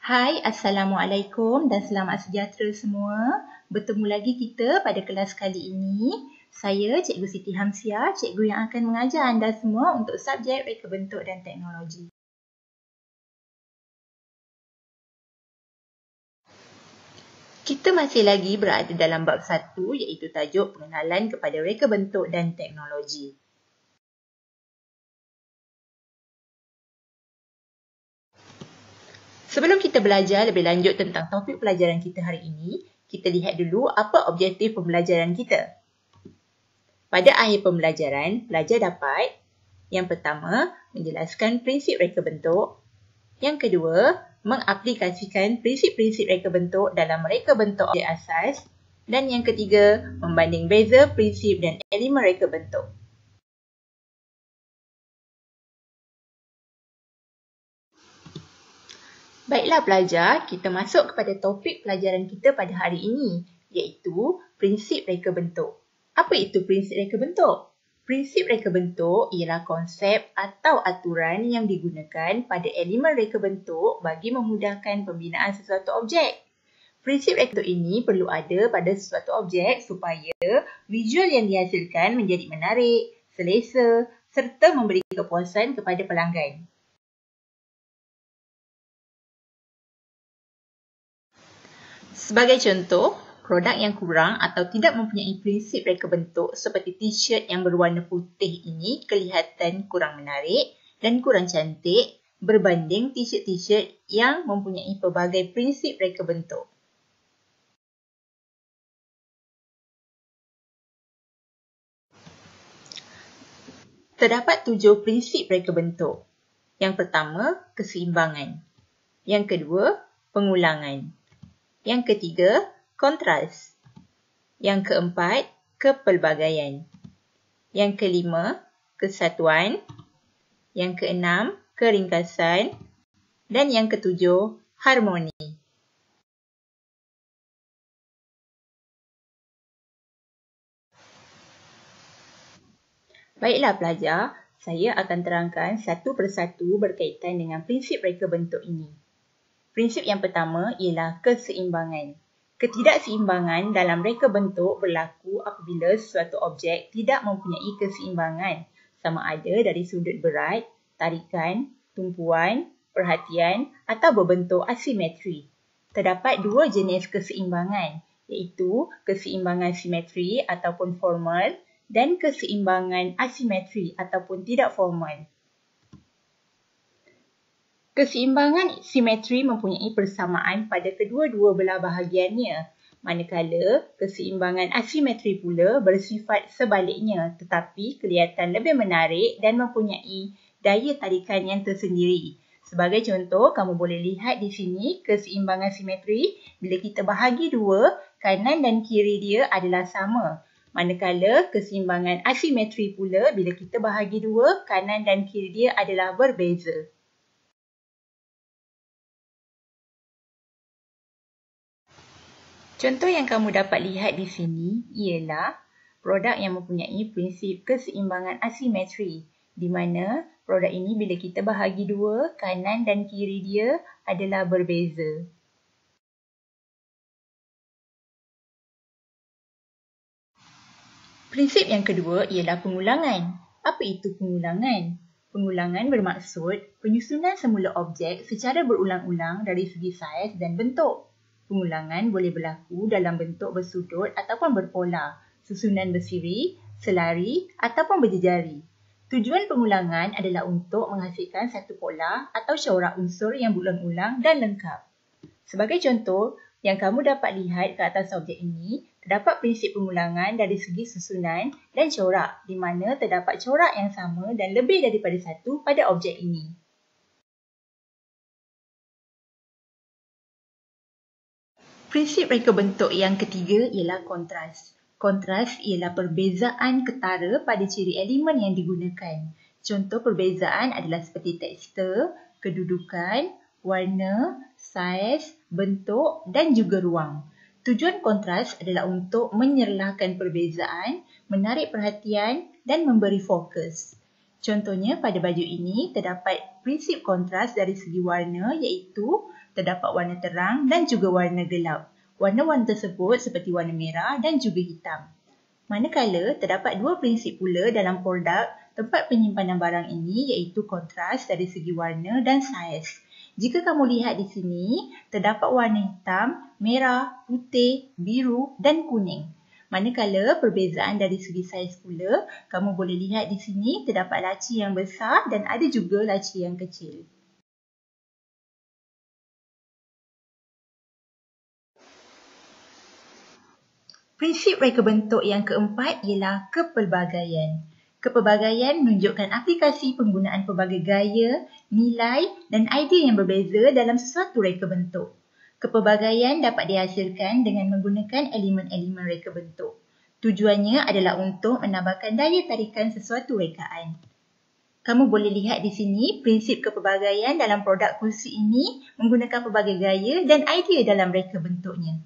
Hai, Assalamualaikum dan selamat sejahtera semua. Bertemu lagi kita pada kelas kali ini. Saya Cikgu Siti Hamsiah, cikgu yang akan mengajar anda semua untuk subjek reka bentuk dan teknologi. Kita masih lagi berada dalam bab 1 iaitu tajuk pengenalan kepada reka bentuk dan teknologi. Sebelum kita belajar lebih lanjut tentang topik pelajaran kita hari ini, kita lihat dulu apa objektif pembelajaran kita. Pada akhir pembelajaran, pelajar dapat yang pertama, menjelaskan prinsip reka bentuk. Yang kedua, mengaplikasikan prinsip-prinsip reka bentuk dalam reka bentuk objek asas. Dan yang ketiga, membanding beza prinsip dan elemen reka bentuk. Baiklah pelajar, kita masuk kepada topik pelajaran kita pada hari ini, iaitu prinsip reka bentuk. Apa itu prinsip reka bentuk? Prinsip reka bentuk ialah konsep atau aturan yang digunakan pada elemen reka bentuk bagi memudahkan pembinaan sesuatu objek. Prinsip reka bentuk ini perlu ada pada sesuatu objek supaya visual yang dihasilkan menjadi menarik, selesa serta memberi kepuasan kepada pelanggan. Sebagai contoh, produk yang kurang atau tidak mempunyai prinsip reka bentuk seperti t-shirt yang berwarna putih ini kelihatan kurang menarik dan kurang cantik berbanding t-shirt yang mempunyai pelbagai prinsip reka bentuk. Terdapat 7 prinsip reka bentuk. Yang pertama, keseimbangan. Yang kedua, pengulangan. Yang ketiga, kontras. Yang keempat, kepelbagaian. Yang kelima, kesatuan. Yang keenam, keringkasan. Dan yang ketujuh, harmoni. Baiklah pelajar, saya akan terangkan satu persatu berkaitan dengan prinsip reka bentuk ini. Prinsip yang pertama ialah keseimbangan. Ketidakseimbangan dalam reka bentuk berlaku apabila sesuatu objek tidak mempunyai keseimbangan, sama ada dari sudut berat, tarikan, tumpuan, perhatian atau berbentuk asimetri. Terdapat dua jenis keseimbangan, iaitu keseimbangan simetri ataupun formal dan keseimbangan asimetri ataupun tidak formal. Keseimbangan simetri mempunyai persamaan pada kedua-dua belah bahagiannya, manakala keseimbangan asimetri pula bersifat sebaliknya tetapi kelihatan lebih menarik dan mempunyai daya tarikan yang tersendiri. Sebagai contoh, kamu boleh lihat di sini keseimbangan simetri bila kita bahagi dua, kanan dan kiri dia adalah sama. Manakala keseimbangan asimetri pula bila kita bahagi dua, kanan dan kiri dia adalah berbeza. Contoh yang kamu dapat lihat di sini ialah produk yang mempunyai prinsip keseimbangan asimetri, di mana produk ini bila kita bahagi dua, kanan dan kiri dia adalah berbeza. Prinsip yang kedua ialah pengulangan. Apa itu pengulangan? Pengulangan bermaksud penyusunan semula objek secara berulang-ulang dari segi saiz dan bentuk. Pengulangan boleh berlaku dalam bentuk bersudut ataupun berpola, susunan bersiri, selari ataupun berjejari. Tujuan pengulangan adalah untuk menghasilkan satu pola atau corak unsur yang berulang-ulang dan lengkap. Sebagai contoh, yang kamu dapat lihat ke atas objek ini, terdapat prinsip pengulangan dari segi susunan dan corak, di mana terdapat corak yang sama dan lebih daripada satu pada objek ini. Prinsip reka bentuk yang ketiga ialah kontras. Kontras ialah perbezaan ketara pada ciri elemen yang digunakan. Contoh perbezaan adalah seperti tekstur, kedudukan, warna, saiz, bentuk dan juga ruang. Tujuan kontras adalah untuk menyerlahkan perbezaan, menarik perhatian dan memberi fokus. Contohnya pada baju ini terdapat prinsip kontras dari segi warna iaitu Terdapat warna terang dan juga warna gelap. Warna-warna tersebut seperti warna merah dan juga hitam. Manakala terdapat dua prinsip pula dalam produk tempat penyimpanan barang ini, iaitu kontras dari segi warna dan saiz. Jika kamu lihat di sini, terdapat warna hitam, merah, putih, biru dan kuning. Manakala perbezaan dari segi saiz pula, kamu boleh lihat di sini terdapat laci yang besar dan ada juga laci yang kecil. Prinsip reka bentuk yang keempat ialah kepelbagaian. Kepelbagaian menunjukkan aplikasi penggunaan pelbagai gaya, nilai dan idea yang berbeza dalam sesuatu reka bentuk. Kepelbagaian dapat dihasilkan dengan menggunakan elemen-elemen reka bentuk. Tujuannya adalah untuk menambahkan daya tarikan sesuatu rekaan. Kamu boleh lihat di sini prinsip kepelbagaian dalam produk kursi ini menggunakan pelbagai gaya dan idea dalam reka bentuknya.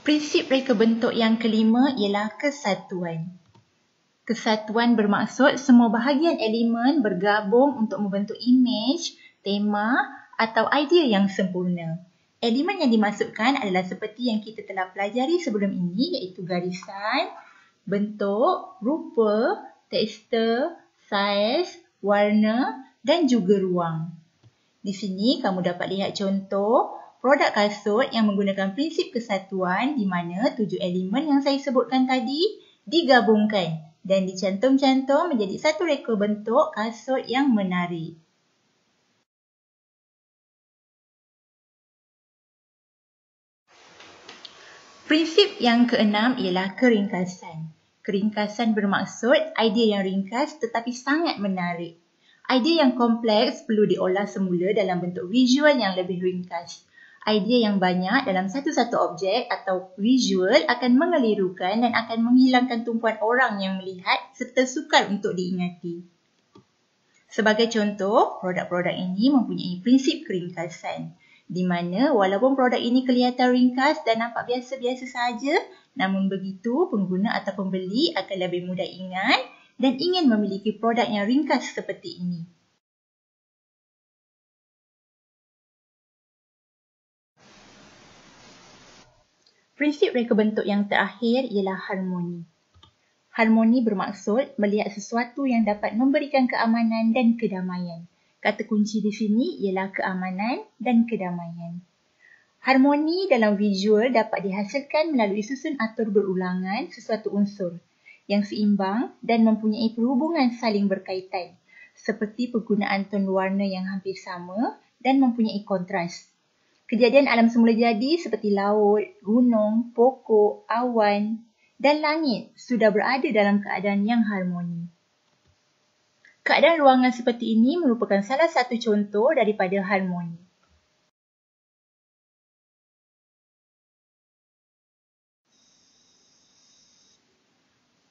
Prinsip reka bentuk yang kelima ialah kesatuan. Kesatuan bermaksud semua bahagian elemen bergabung untuk membentuk imej, tema atau idea yang sempurna. Elemen yang dimasukkan adalah seperti yang kita telah pelajari sebelum ini, iaitu garisan, bentuk, rupa, tekstur, saiz, warna dan juga ruang. Di sini kamu dapat lihat contoh produk kasut yang menggunakan prinsip kesatuan di mana 7 elemen yang saya sebutkan tadi digabungkan dan dicantum-cantum menjadi satu reka bentuk kasut yang menarik. Prinsip yang keenam ialah keringkasan. Keringkasan bermaksud idea yang ringkas tetapi sangat menarik. Idea yang kompleks perlu diolah semula dalam bentuk visual yang lebih ringkas. Idea yang banyak dalam satu-satu objek atau visual akan mengelirukan dan akan menghilangkan tumpuan orang yang melihat serta sukar untuk diingati. Sebagai contoh, produk-produk ini mempunyai prinsip keringkasan, di mana walaupun produk ini kelihatan ringkas dan nampak biasa-biasa saja, namun begitu pengguna atau pembeli akan lebih mudah ingat dan ingin memiliki produk yang ringkas seperti ini. Prinsip reka bentuk yang terakhir ialah harmoni. Harmoni bermaksud melihat sesuatu yang dapat memberikan keamanan dan kedamaian. Kata kunci di sini ialah keamanan dan kedamaian. Harmoni dalam visual dapat dihasilkan melalui susun atur berulangan sesuatu unsur yang seimbang dan mempunyai perhubungan saling berkaitan, seperti penggunaan ton warna yang hampir sama dan mempunyai kontras. Kejadian alam semula jadi seperti laut, gunung, pokok, awan dan langit sudah berada dalam keadaan yang harmoni. Keadaan ruangan seperti ini merupakan salah satu contoh daripada harmoni.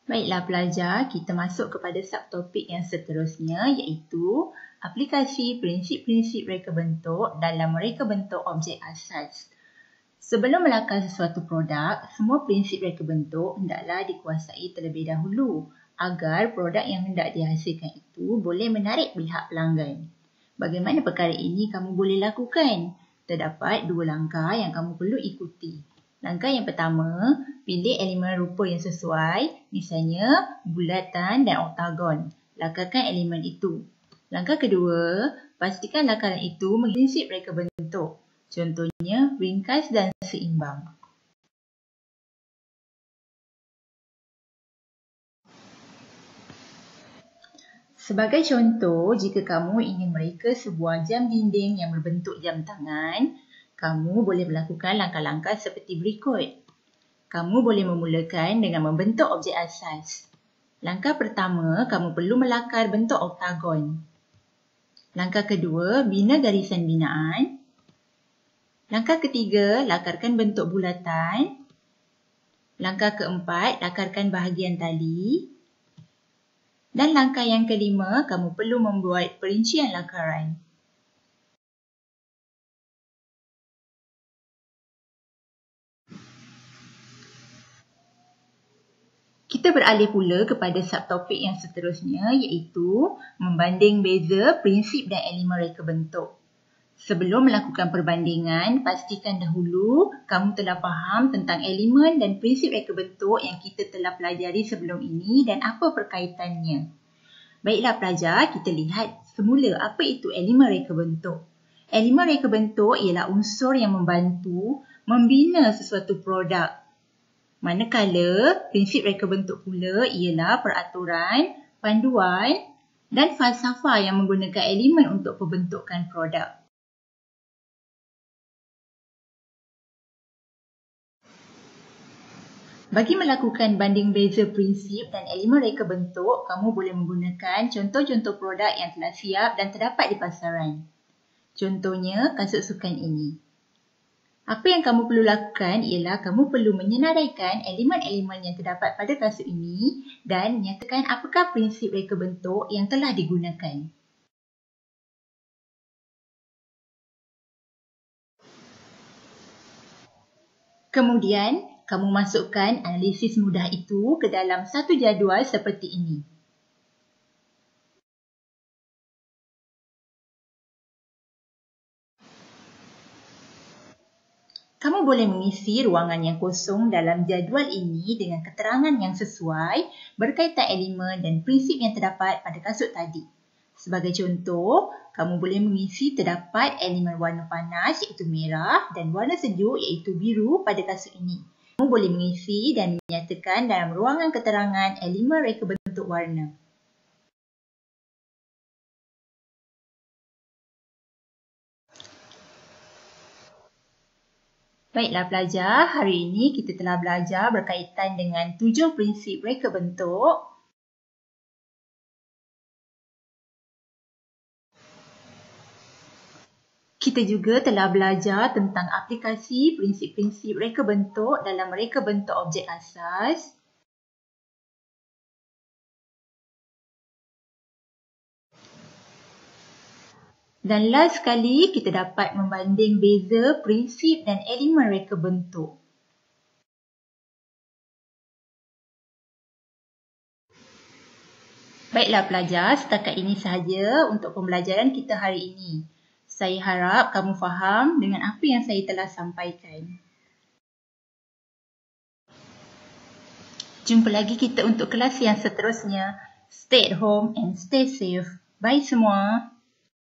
Baiklah pelajar, kita masuk kepada subtopik yang seterusnya iaitu aplikasi prinsip-prinsip reka bentuk dalam reka bentuk objek asas. Sebelum melakar sesuatu produk, semua prinsip reka bentuk hendaklah dikuasai terlebih dahulu agar produk yang hendak dihasilkan itu boleh menarik pihak pelanggan. Bagaimana perkara ini kamu boleh lakukan? Terdapat dua langkah yang kamu perlu ikuti. Langkah yang pertama, pilih elemen rupa yang sesuai, misalnya bulatan dan oktagon. Lakarkan elemen itu. Langkah kedua, pastikan lakaran itu mengikuti prinsip reka bentuk. Contohnya, ringkas dan seimbang. Sebagai contoh, jika kamu ingin mereka sebuah jam dinding yang berbentuk jam tangan, kamu boleh melakukan langkah-langkah seperti berikut. Kamu boleh memulakan dengan membentuk objek asas. Langkah pertama, kamu perlu melakar bentuk oktagon. Langkah kedua, bina garisan binaan. Langkah ketiga, lakarkan bentuk bulatan. Langkah keempat, lakarkan bahagian tali. Dan langkah yang kelima, kamu perlu membuat perincian lakaran. Kita beralih pula kepada subtopik yang seterusnya iaitu membanding beza prinsip dan elemen reka bentuk. Sebelum melakukan perbandingan, pastikan dahulu kamu telah faham tentang elemen dan prinsip reka bentuk yang kita telah pelajari sebelum ini dan apa perkaitannya. Baiklah pelajar, kita lihat semula apa itu elemen reka bentuk. Elemen reka bentuk ialah unsur yang membantu membina sesuatu produk. Manakala prinsip reka bentuk pula ialah peraturan, panduan dan falsafah yang menggunakan elemen untuk pembentukan produk. Bagi melakukan banding beza prinsip dan elemen reka bentuk, kamu boleh menggunakan contoh-contoh produk yang telah siap dan terdapat di pasaran. Contohnya, kasut sukan ini. Apa yang kamu perlu lakukan ialah kamu perlu menyenaraikan elemen-elemen yang terdapat pada kasut ini dan nyatakan apakah prinsip reka bentuk yang telah digunakan. Kemudian, kamu masukkan analisis mudah itu ke dalam satu jadual seperti ini. Kamu boleh mengisi ruangan yang kosong dalam jadual ini dengan keterangan yang sesuai berkaitan elemen dan prinsip yang terdapat pada kasut tadi. Sebagai contoh, kamu boleh mengisi terdapat elemen warna panas iaitu merah dan warna sejuk iaitu biru pada kasut ini. Kamu boleh mengisi dan menyatakan dalam ruangan keterangan elemen reka bentuk warna. Baiklah pelajar, hari ini kita telah belajar berkaitan dengan 7 prinsip reka bentuk. Kita juga telah belajar tentang aplikasi prinsip-prinsip reka bentuk dalam reka bentuk objek asas. Dan last sekali, kita dapat membanding beza prinsip dan elemen reka bentuk. Baiklah pelajar, setakat ini sahaja untuk pembelajaran kita hari ini. Saya harap kamu faham dengan apa yang saya telah sampaikan. Jumpa lagi kita untuk kelas yang seterusnya. Stay at home and stay safe. Bye semua.